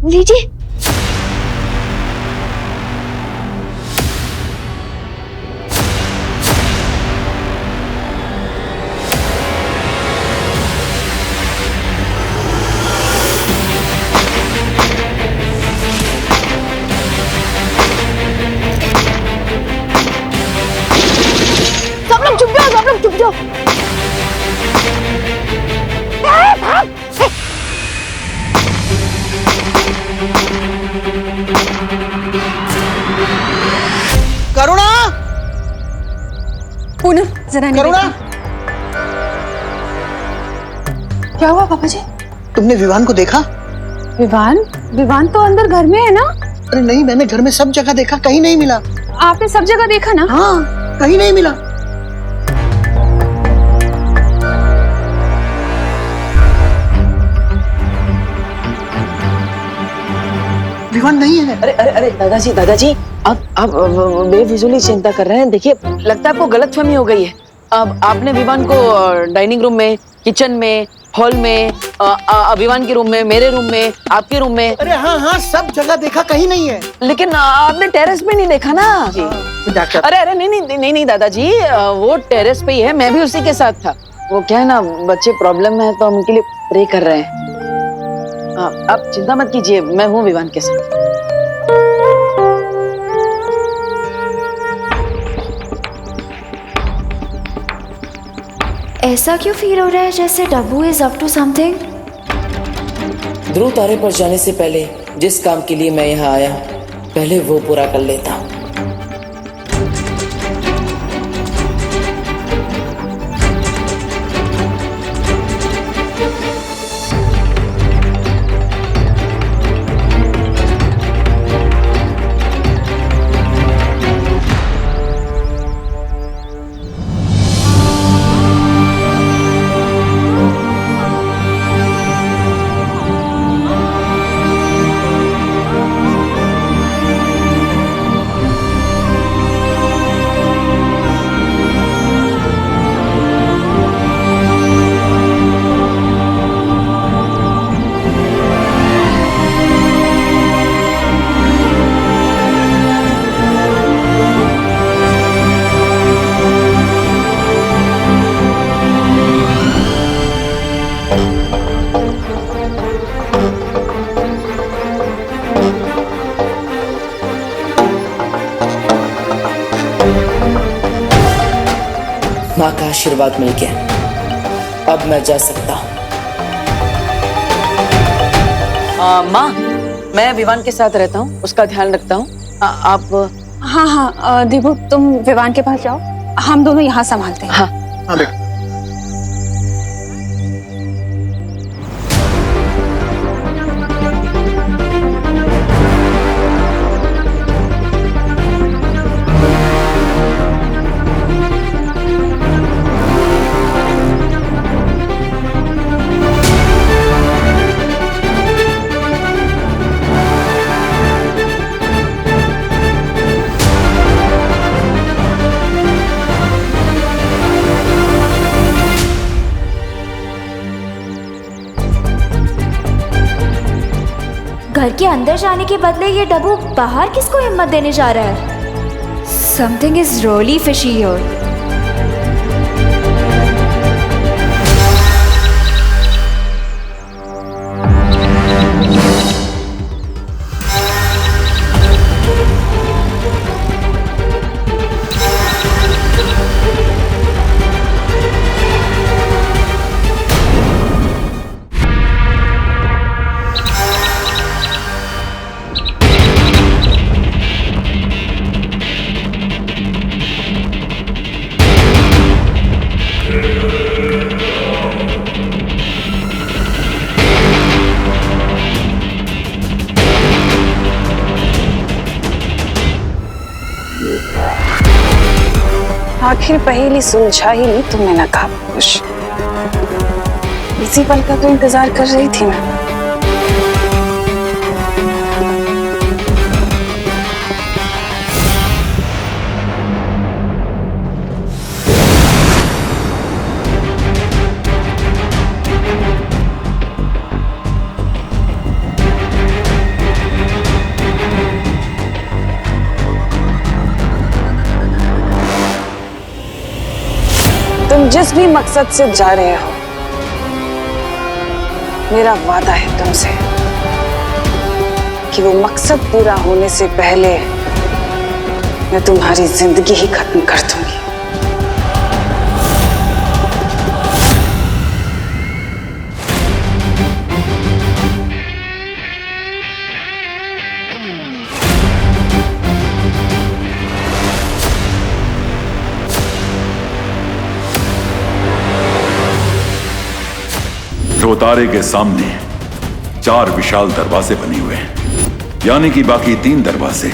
लीजिए। सब लोग चुप जाओ, सब लोग चुप जाओ। भाग। करुणा, पूनम जरा नहीं करुणा, क्या हुआ पापा जी? तुमने विवान को देखा? विवान? विवान तो अंदर घर में है ना? अरे नहीं, मैंने घर में सब जगह देखा, कहीं नहीं मिला। आपने सब जगह देखा ना? हाँ, कहीं नहीं मिला। विवान नहीं है। अरे अरे अरे दादाजी आप बेफिजूली चिंता कर रहे हैं। देखिए, लगता है आपको गलतफहमी हो गई है। अब आपने विवान को डाइनिंग रूम में, किचन में, हॉल में, विवान के रूम में, मेरे रूम में, आपके रूम में। अरे हाँ हाँ, सब जगह देखा, कहीं नहीं है। लेकिन आपने टेरेस पे नहीं देखा ना? डॉक्टर, अरे अरे नहीं दादाजी, वो टेरेस पे ही है। मैं भी उसी के साथ था। वो क्या है ना, बच्चे प्रॉब्लम में है तो हम उनके लिए प्रे कर रहे हैं। आप चिंता मत कीजिए, मैं हूँ विवान के साथ। ऐसा क्यों फील हो रहा है जैसे डब्बू इज अप टू समथिंग? ध्रुव तारे पर जाने से पहले जिस काम के लिए मैं यहाँ आया, पहले वो पूरा कर लेता। माँ का आशीर्वाद मिल गया, अब मैं जा सकता हूँ। माँ, मैं विवान के साथ रहता हूँ, उसका ध्यान रखता हूँ। आप? हाँ हाँ दीपू, तुम विवान के पास जाओ, हम दोनों यहाँ संभालते हैं। हाँ हाँ बेटा। घर के अंदर जाने के बदले ये डब्बू बाहर किसको हिम्मत देने जा रहा है? Something is really fishy here. आखिर पहेली सुलझा ही नहीं तुमने ना कहा कुछ। इसी पल का तो इंतजार कर रही थी मैं। जिस भी मकसद से जा रहे हो, मेरा वादा है तुमसे कि वो मकसद पूरा होने से पहले मैं तुम्हारी जिंदगी ही खत्म कर दूंगी। रोतारे के सामने 4 विशाल दरवाजे बने हुए हैं, यानी कि बाकी 3 दरवाजे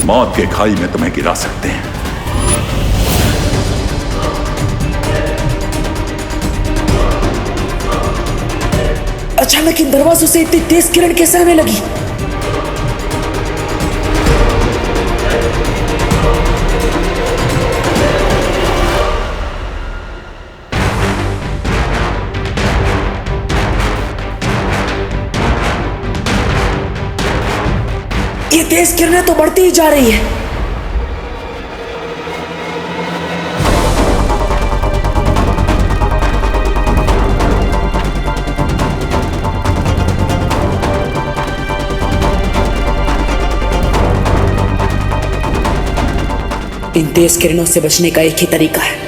मौत के खाई में तुम्हें गिरा सकते हैं। अचानक इन दरवाजों से इतनी तेज किरण कैसे आने लगी? ये तेज किरणें तो बढ़ती ही जा रही है। इन तेज किरणों से बचने का एक ही तरीका है।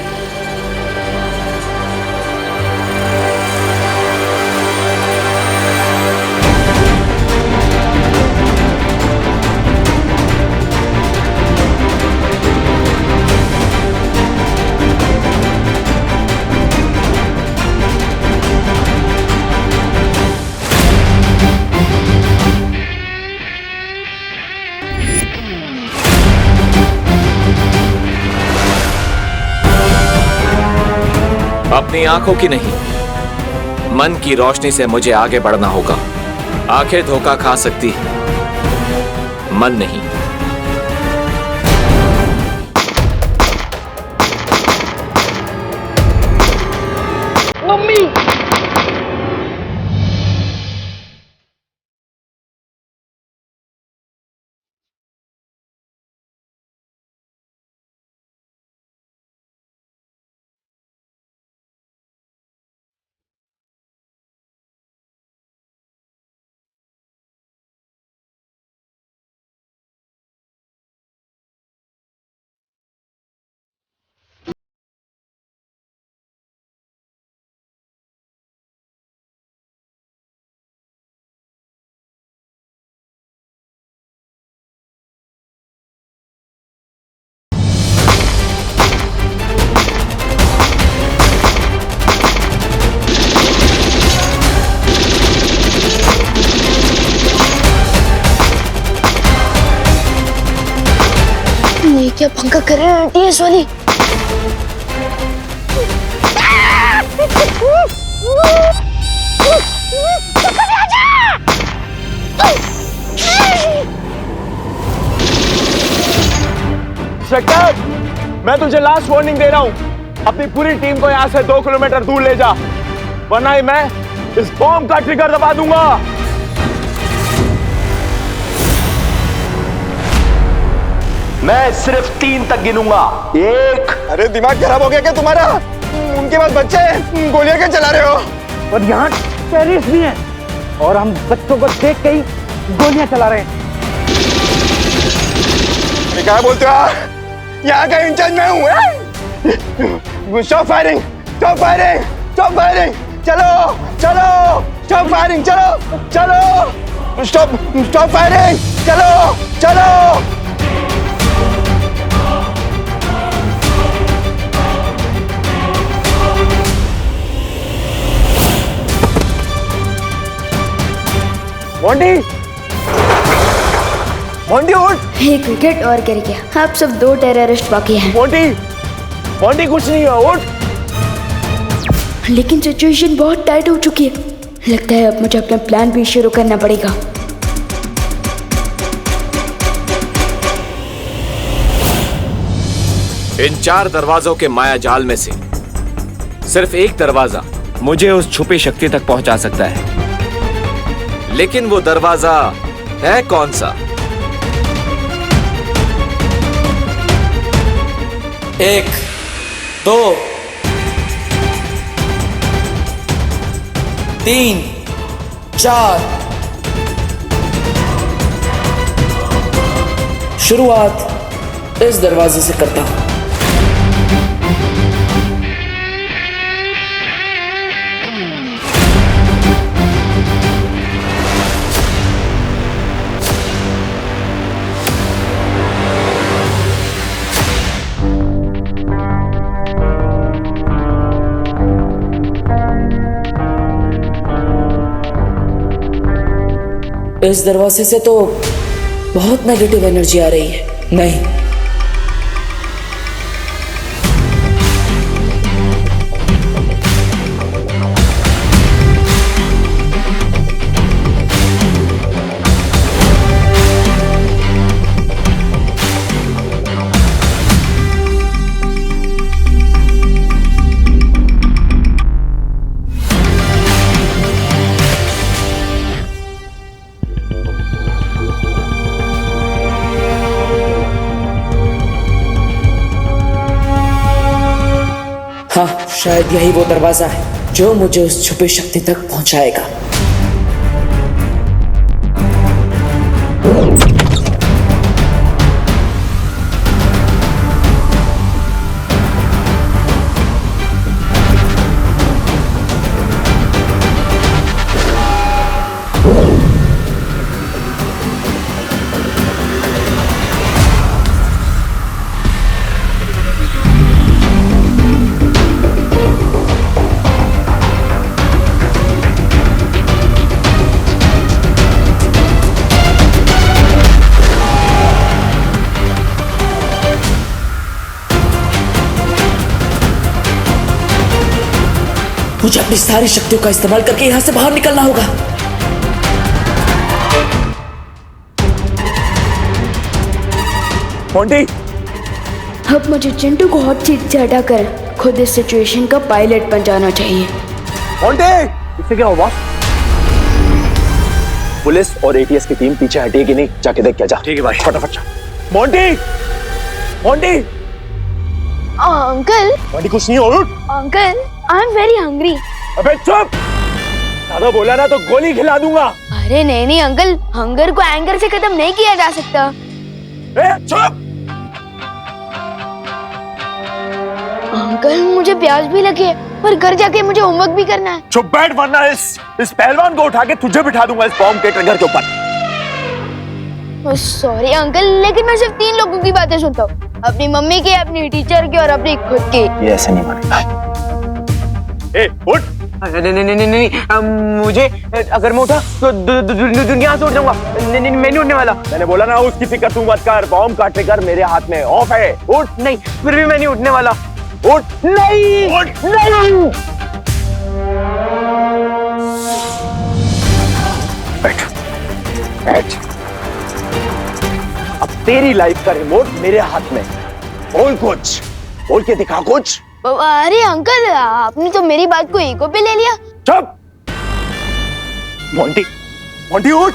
अपनी आंखों की नहीं, मन की रोशनी से मुझे आगे बढ़ना होगा। आंखें धोखा खा सकती है, मन नहीं। मम्मी! ये क्या पंखा कर रहे हैं आंटी सोनी? इंस्पेक्टर, मैं तुझे लास्ट वार्निंग दे रहा हूं। अपनी पूरी टीम को यहां से 2 किलोमीटर दूर ले जा, वरना ही मैं इस बॉम्ब का ट्रिगर दबा दूंगा। मैं सिर्फ 3 तक गिनूंगा। 1। अरे दिमाग खराब हो गया क्या तुम्हारा? उनके पास बच्चे हैं, गोलियां क्या चला रहे हो? और यहाँ टेररिस्ट भी हैं और हम बच्चों को देख के ही गोलियां चला रहे हैं। ये क्या बोलते हो? यहाँ का इंचार्ज मैं हूँ। Stop firing, stop firing, stop firing. चलो चलो, स्टॉप फायरिंग, चलो चलो, स्टॉप फायरिंग, चलो चलो। मोंटी, मोंटी उठ। एक विकेट और गिर गया। अब सब 2 टेररिस्ट बाकी हैं। मोंटी, मोंटी कुछ नहीं हुआ, उठ। लेकिन सिचुएशन बहुत टाइट हो चुकी है। लगता है अब मुझे अपना प्लान भी शुरू करना पड़ेगा। इन 4 दरवाजों के माया जाल में से सिर्फ एक दरवाजा मुझे उस छुपी शक्ति तक पहुंचा सकता है। लेकिन वो दरवाजा है कौन सा? 1, 2, 3, 4। शुरुआत इस दरवाजे से करता हूं। इस दरवाजे से तो बहुत नेगेटिव एनर्जी आ रही है। नहीं, हाँ, शायद यही वो दरवाजा है जो मुझे उस छुपी शक्ति तक पहुंचाएगा। मुझे अपनी सारी शक्तियों का इस्तेमाल करके यहां से बाहर निकलना होगा। मोंटी, अब मुझे चिंटू को हॉट सीट से हटाकर खुद इस सिचुएशन का पायलट बन जाना चाहिए। मोंटी, इससे क्या हुआ? पुलिस और एटीएस की टीम पीछे हटी कि नहीं, जाके देख क्या। जा। ठीक है भाई, फटाफट। मोंटी, मोंटी, अंकल, मोंटी कुछ नहीं हो। Uncle, I am very hungry. अबे चुप! ज्यादा बोला ना तो गोली खिला दूंगा। अरे नहीं नहीं अंकल, हंगर को एंगर से खत्म नहीं किया जा सकता। चुप! अंकल, मुझे प्यास भी लगी है और घर जाके मुझे होमवर्क भी करना है। चुप बैठ, वरना इस पहलवान को उठा के तुझे बिठा दूंगा इस बॉम्ब के ट्रिगर के ऊपर। सॉरी अंकल, लेकिन मैं सिर्फ 3 लोगों की बातें सुनता हूँ, अपनी मम्मी की, अपनी टीचर की और अपनी खुद की। ये ऐसे नहीं मानेगा। ए, उठ! नहीं, मुझे अगर मैं उठा तो दुनिया से उठ जाऊंगा। नहीं, मैं नहीं उठने वाला। मैंने बोला ना, उसकी फिक्र तू मत कर। बॉम्ब का ट्रिगर मेरे हाथ में ऑफ है। उठ! नहीं, फिर भी मैं नहीं उठने वाला। उठ! नहीं, उठ! नहीं। बैठ, बैठ। अब तेरी लाइफ का रिमोट मेरे हाथ में। बोल कुछ, बोल के दिखा कुछ। अरे अंकल, आपने तो मेरी बात को ईगो पे ले लिया। चुप! मोंटी, मोंटी उठ!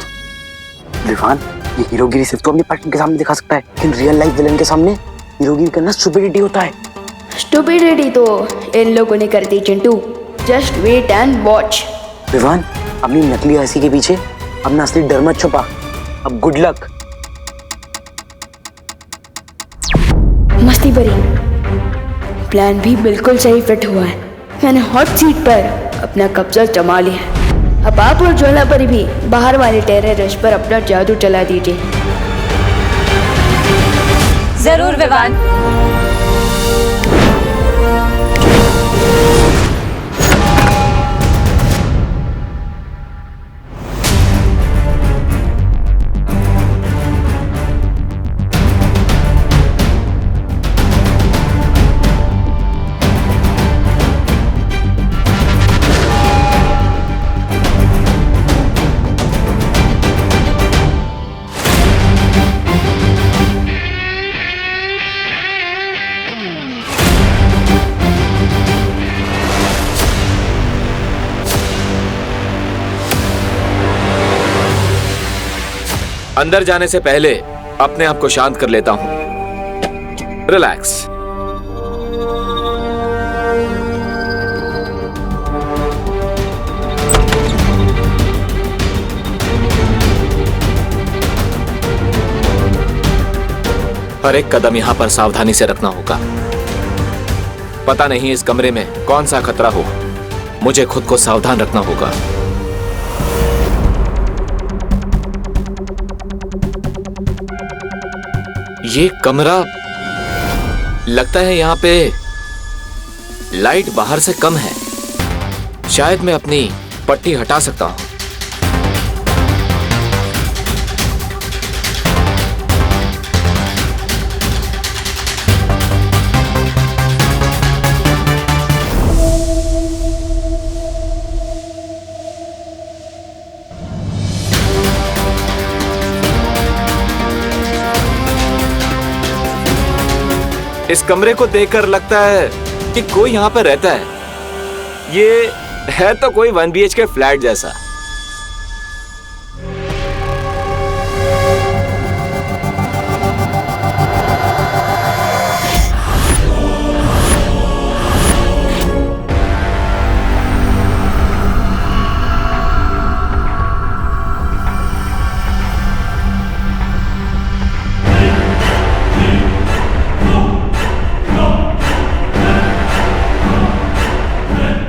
विवान, ये हीरोगिरी सिर्फ तो अपने पार्टनर के सामने दिखा सकता है, लेकिन रियल लाइफ विलन के सामने हीरोगिरी करना स्टुपिडिटी होता है। स्टुपिडिटी तो इन लोगों ने कर दी Chintu. Just wait and watch. Vivaan, अपनी नकली हंसी के पीछे अपना असली डर मत छुपा। अब गुड लक। मस्ती भरी प्लान भी बिल्कुल सही फिट हुआ है। मैंने हॉट सीट पर अपना कब्जा जमा लिया है। अब आप और ज्वाला पर भी बाहर वाले टेररिस्ट पर अपना जादू चला दीजिए। जरूर विवान। अंदर जाने से पहले अपने आप को शांत कर लेता हूं। रिलैक्स। हर एक कदम यहाँ पर सावधानी से रखना होगा। पता नहीं इस कमरे में कौन सा खतरा हो, मुझे खुद को सावधान रखना होगा। ये कमरा लगता है यहाँ पे लाइट बाहर से कम है। शायद मैं अपनी पट्टी हटा सकता हूं। इस कमरे को देखकर लगता है कि कोई यहाँ पर रहता है। ये है तो कोई 1 BHK फ्लैट जैसा।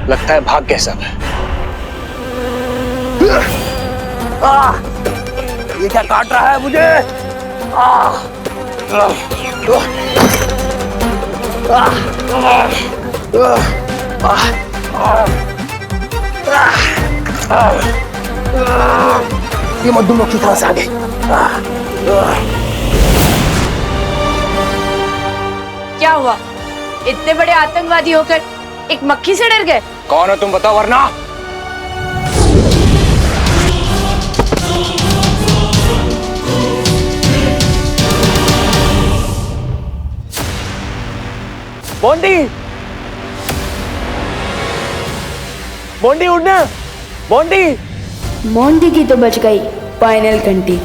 लगता है भाग गए सब। ये क्या काट रहा है मुझे? ये मधुमक्खी कहां से आ गई? क्या हुआ? इतने बड़े आतंकवादी होकर एक मक्खी से डर गए? कौन हो तुम बताओ वरना। बॉन्डी, बॉन्डी उठना। बॉन्डी, मोंटी की तो बच गई फाइनल घंटी।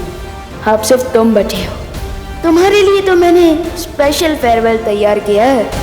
अब सिर्फ तुम बचे हो। तुम्हारे लिए तो मैंने स्पेशल फेयरवेल तैयार किया है।